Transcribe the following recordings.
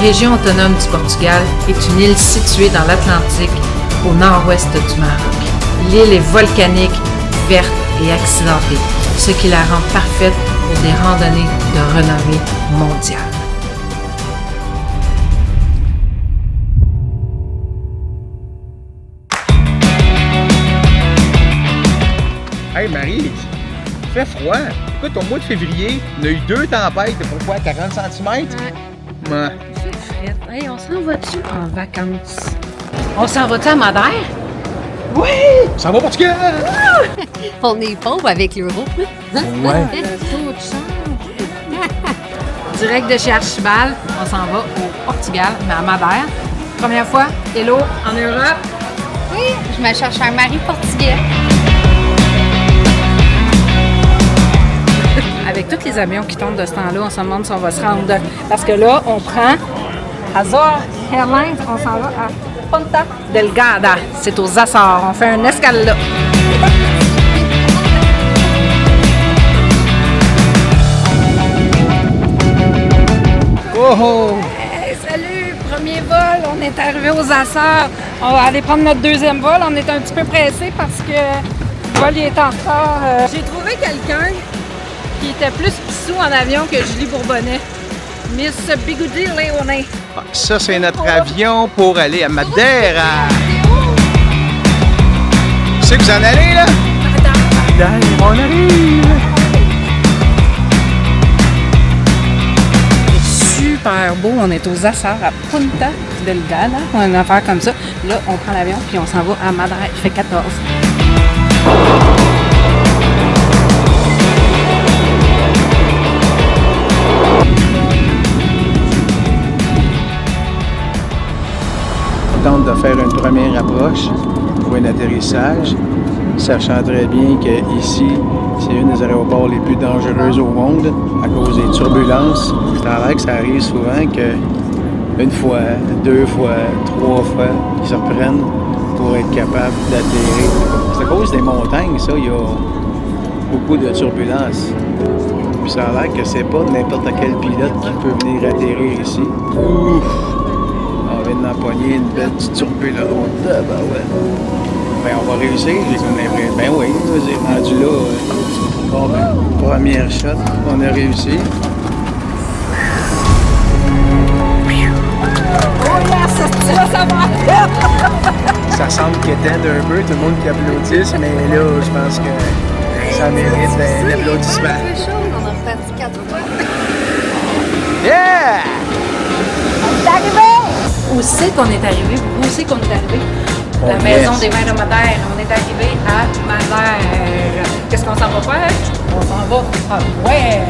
région autonome du Portugal est une île située dans l'Atlantique, au nord-ouest du Maroc. L'île est volcanique, verte et accidentée, ce qui la rend parfaite pour des randonnées de renommée mondiale. Hey Marie, il fait froid. Écoute, au mois de février, on a eu 2 tempêtes de pourquoi 40 cm? Ouais. Ouais. Il fait frais. Hey, on s'en va-tu en vacances? On s'en va-tu à Madère? Oui! Ça va au Portugal! On est pauvre avec l'euro. Ouais. Le taux de change. Direct de chez Archibald, on s'en va au Portugal, mais à Madère. Première fois, hello, en Europe. Oui, je me cherche un mari portugais. Avec tous les avions qui tombent de ce temps-là, on se demande si on va se rendre. Parce que là, on prend Azor Airlines, on s'en va à Ponta Delgada. C'est aux Açores. On fait un escale là. Oh oh! Hey, salut! Premier vol, on est arrivé aux Açores. On va aller prendre notre deuxième vol. On est un petit peu pressé parce que le vol il est en retard. J'ai trouvé quelqu'un qui était plus pissou en avion que Julie Bourbonnais. Miss Bigoudi Léoné. Ah, ça, c'est notre avion pour aller à Madeira. Tu sais que vous en allez, là? Madeira, on arrive! Super beau, on est aux Açores à Punta Delgada. On a une affaire comme ça. Là, on prend l'avion puis on s'en va à Madeira. Il fait 14. Tente de faire une première approche pour un atterrissage, sachant très bien qu'ici, c'est une des aéroports les plus dangereuses au monde à cause des turbulences. C'est à l'air que ça arrive souvent qu'une fois, 2 fois, 3 fois, ils se reprennent pour être capables d'atterrir. C'est à cause des montagnes, ça, il y a beaucoup de turbulences. Puis ça a l'air que c'est pas n'importe quel pilote qui peut venir atterrir ici. Ouf! On vient d'empoigner une belle petite turbulence. Ben ouais. Ben on va réussir, j'ai comme l'impression. Ben oui, j'ai rendu là. Bon ben, première shot, on a réussi. Oh yes, ça va! Ça semble quétaine un peu, tout le monde qui applaudisse, mais là, je pense que ça mérite un applaudissement. C'est chaud, on a reparti 4 fois. Yeah! Où c'est qu'on est arrivé? Où c'est qu'on est arrivé? La maison des vins de Madère. On est arrivé à Madère. Qu'est-ce qu'on s'en va faire? On s'en va à ouais!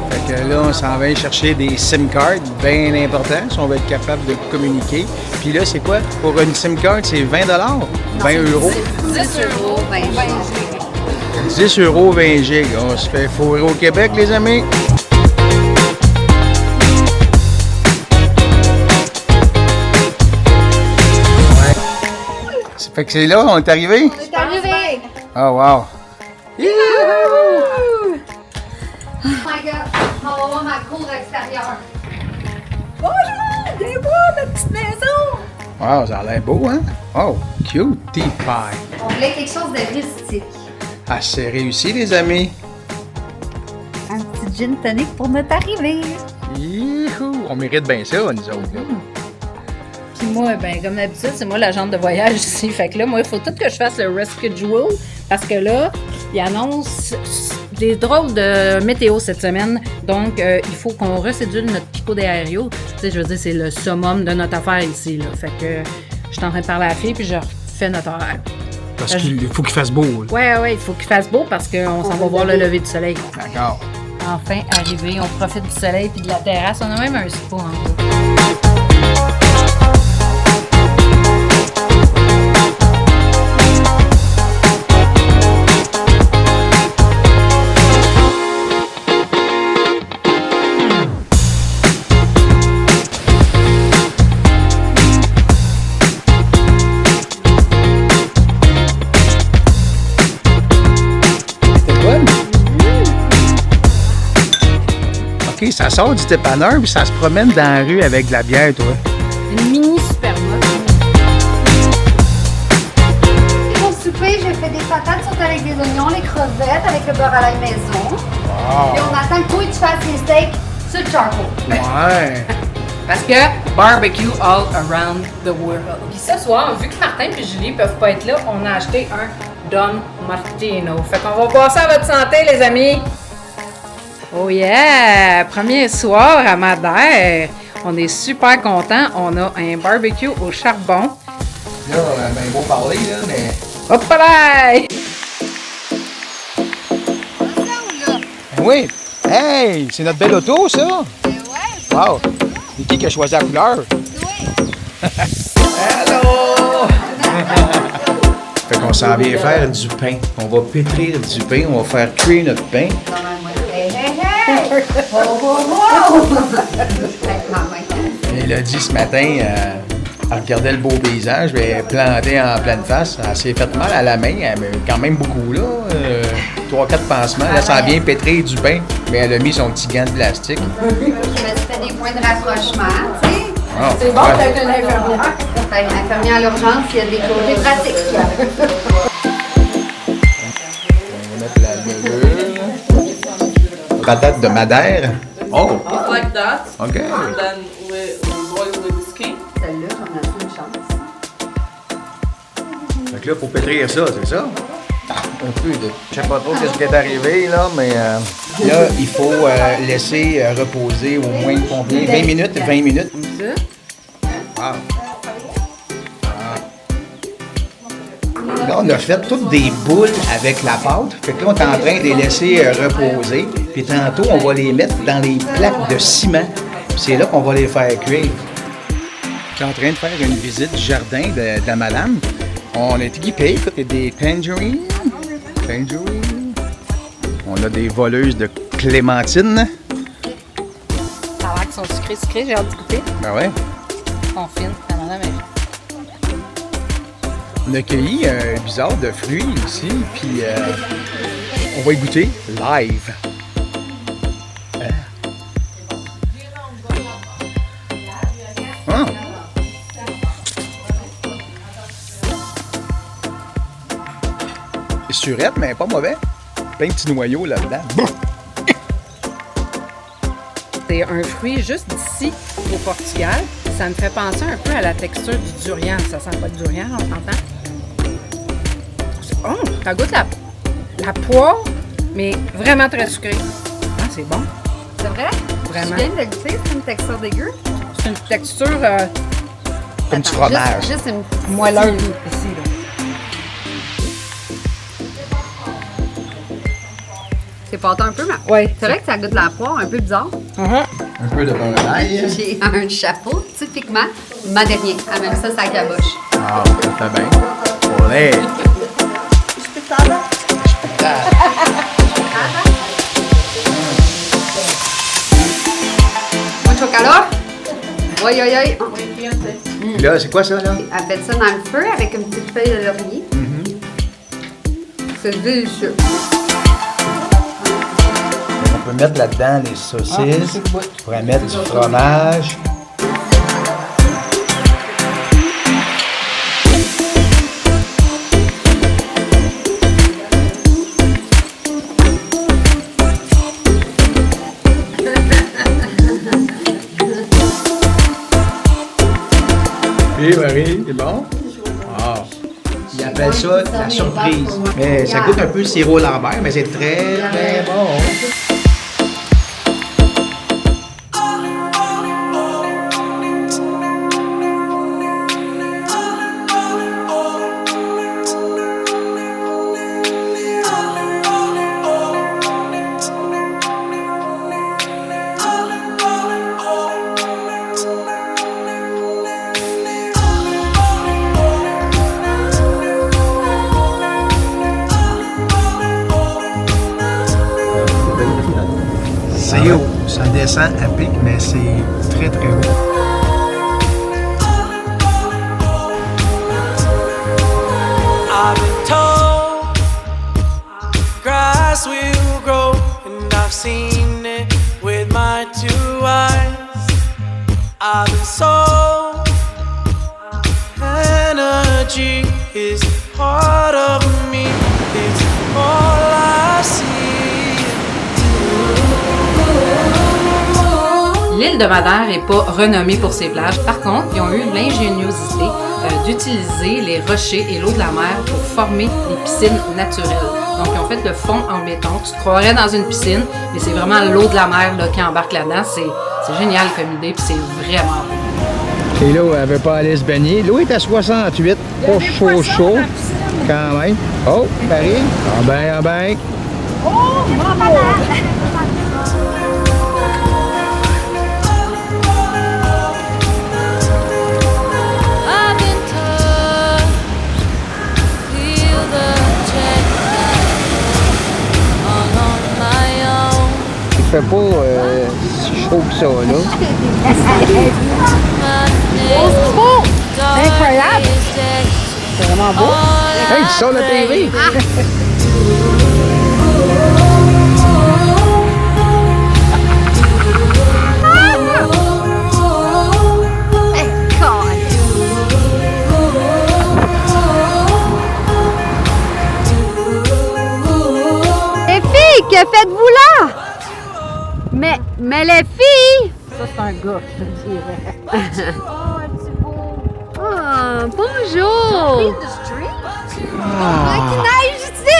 Fait que là, on s'en va chercher des SIM cards, bien importants, si on veut être capable de communiquer. Puis là, c'est quoi? Pour une SIM card, c'est 20 $? 20 euros? 10 euros, 20 gigs. 10 euros, 20 gigs. On se fait fourrer au Québec, les amis. Fait que c'est là, on est arrivé? On est arrivé! Oh, wow! Oh my god, on va voir ma cour extérieure. Bonjour! Des beaux, notre petite maison! Wow, ça a l'air beau, hein? Oh, cutie pie! On voulait quelque chose de rustique. Ah, c'est réussi, les amis! Un petit gin tonic pour notre arrivée. Youhou! On mérite bien ça, nous autres, là. Puis moi, ben comme d'habitude, c'est moi l'agente de voyage ici. Fait que là, moi, il faut tout que je fasse le reschedule parce que là, il annonce des drôles de météo cette semaine. Donc, il faut qu'on reschedule notre Pico de Aéreo. Tu sais, je veux dire, c'est le summum de notre affaire ici, là. Fait que je suis en train de parler à la fille puis je refais notre horaire. Parce qu'il faut qu'il fasse beau. Là. Ouais, il faut qu'il fasse beau parce qu'on s'en va voir le lever du soleil. D'accord. Enfin arrivé, on profite du soleil puis de la terrasse. On a même un spa en haut. OK, ça sort du dépanneur puis ça se promène dans la rue avec de la bière, toi. Une mini supermarché. Pour souper, j'ai fait des patates sautées avec des oignons, les crevettes avec le beurre à la maison. Wow. Et on attend que toi, tu fasses les steaks sur le charcoal. Ouais. Parce que barbecue all around the world. Puis ce soir, vu que Martin et Julie peuvent pas être là, on a acheté un Don Martino. Fait qu'on va passer à votre santé, les amis. Oh yeah! Premier soir à Madère. On est super contents. On a un barbecue au charbon. Là, ben, beau parler, là, mais. Hop là! Oui. Hey, c'est notre belle auto, ça. Wow. C'est qui a choisi la couleur? Allô! Fait qu'on s'en vient faire du pain. On va pétrir du pain, on va faire cuire notre pain. Hey, hey, hey! Oh, oh, oh! Elle a dit ce matin, elle regardait le beau paysage, elle est plantée en pleine face. Elle s'est fait mal à la main, mais quand même beaucoup, là. 3-4 pansements. Là, ça vient pétrir du pain, mais elle a mis son petit gant de plastique. Je me suis fait des points de rapprochement, tu sais. Ah, C'est bon ouais. d'être une infirmière. Fait que l'infirmier à l'urgence, il y a des côtés pratiques. On va mettre la levure. Patate de Madère. Oh! Just like that. OK. And then we boil with the skin. Celle-là, j'en ai une chance. Fait que là, faut pétrir ça, c'est ça? Un peu de... Je sais pas trop ce qui est arrivé, là, mais... Là, il faut laisser reposer au moins combien? 20 minutes? 20 minutes. Comme ça. Wow. Là, on a fait toutes des boules avec la pâte. Fait que là, on est en train de les laisser reposer. Puis tantôt, on va les mettre dans les plaques de ciment. Puis c'est là qu'on va les faire cuire. Je suis en train de faire une visite du jardin de la madame. On est équipé, écoute, des tangerines. Tangerines. On a des voleuses de clémentine. Ça a l'air qu'ils sont sucrés, j'ai hâte de goûter. Ben ouais. Ils sont fines, la madame est... On a cueilli un bizarre de fruits ici, puis on va y goûter live. Ah. C'est surette, mais pas mauvais. Plein de petits noyaux là-dedans. C'est un fruit juste d'ici, au Portugal. Ça me fait penser un peu à la texture du durian. Ça sent pas de durian, on s'entend? Oh, ça goûte la poire, mais vraiment très sucré. Ah, c'est bon. C'est vrai? Vraiment. Je viens de le goûter, c'est une texture dégueu. C'est une texture Comme du Attends, fromage. Juste une petite moelleuse ici. Là. C'est pâteux un peu, mais Ouais. c'est vrai que ça goûte la poire, un peu bizarre. Un peu de beurre d'ail. J'ai un chapeau, typiquement madérien. Elle même ça, ça caboche. Ah, ça fait bien. Olé. Mucho calor? Oui, oui, oui. Puis là, c'est quoi ça, là? Elle fait ça dans le feu avec une petite feuille de laurier. C'est délicieux. On peut mettre là-dedans les saucisses. On pourrait mettre du fromage. Oui, Marie, c'est bon? Ah. Ils appellent ça la surprise. Mais ça goûte un peu le sirop Lambert, mais c'est très, très bon. C'est haut. Ça descend à pic, mais c'est très, très haut. I've been told grass will grow, and I've seen it with my I've been sold. Energy is part of me. It's all I see. L'île de Madère n'est pas renommée pour ses plages. Par contre, ils ont eu l'ingéniosité d'utiliser les rochers et l'eau de la mer pour former des piscines naturelles. Donc, ils ont fait le fond en béton. Tu te croirais dans une piscine, mais c'est vraiment l'eau de la mer là, qui embarque là-dedans. C'est génial comme idée, puis c'est vraiment beau. Et là, elle veut pas aller se baigner. L'eau est à 68, pas chaud, quand même. Oh, Marie, en bain. I've been touched, feel the check all on my own. Il fait pas si chaud que ça, là. C'est incroyable! C'est vraiment beau. Hey, tu sors la TV! Les filles, que faites-vous là? Mais les filles! Ça, c'est un gars, je te dirais. Oh, bonjour! Qui neige ici!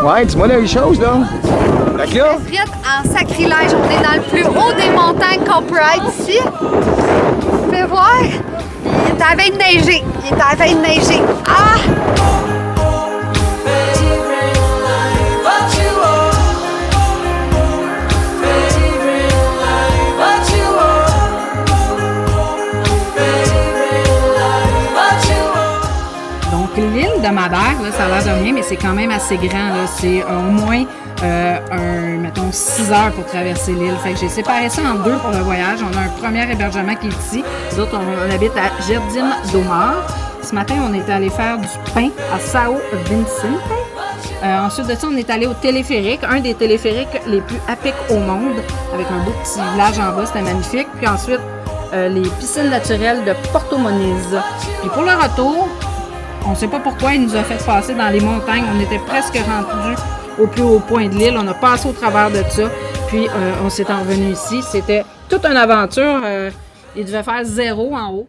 Ouais, dis-moi la chose, là. Fait que là, Frette en sacrilège, on est dans le plus haut des montagnes Copyright ici. Fais voir. Il est en train de neiger. Ah! Donc, l'île de Madère, là, ça a l'air de rien, mais c'est quand même assez grand. Là. C'est au moins, mettons, 6 heures pour traverser l'île. Fait que j'ai séparé ça en deux pour le voyage. On a un premier hébergement qui est ici. Nous autres, on habite à Jardim do Mar. Ce matin, on est allé faire du pain à Sao Vicente. Ensuite de ça, on est allé au téléphérique, un des téléphériques les plus à pic au monde, avec un beau petit village en bas, c'était magnifique. Puis ensuite, les piscines naturelles de Porto Moniz. Puis pour le retour, on ne sait pas pourquoi il nous a fait passer dans les montagnes. On était presque rendu au plus haut point de l'île. On a passé au travers de ça. Puis on s'est revenu ici. C'était toute une aventure. Il devait faire 0 en haut.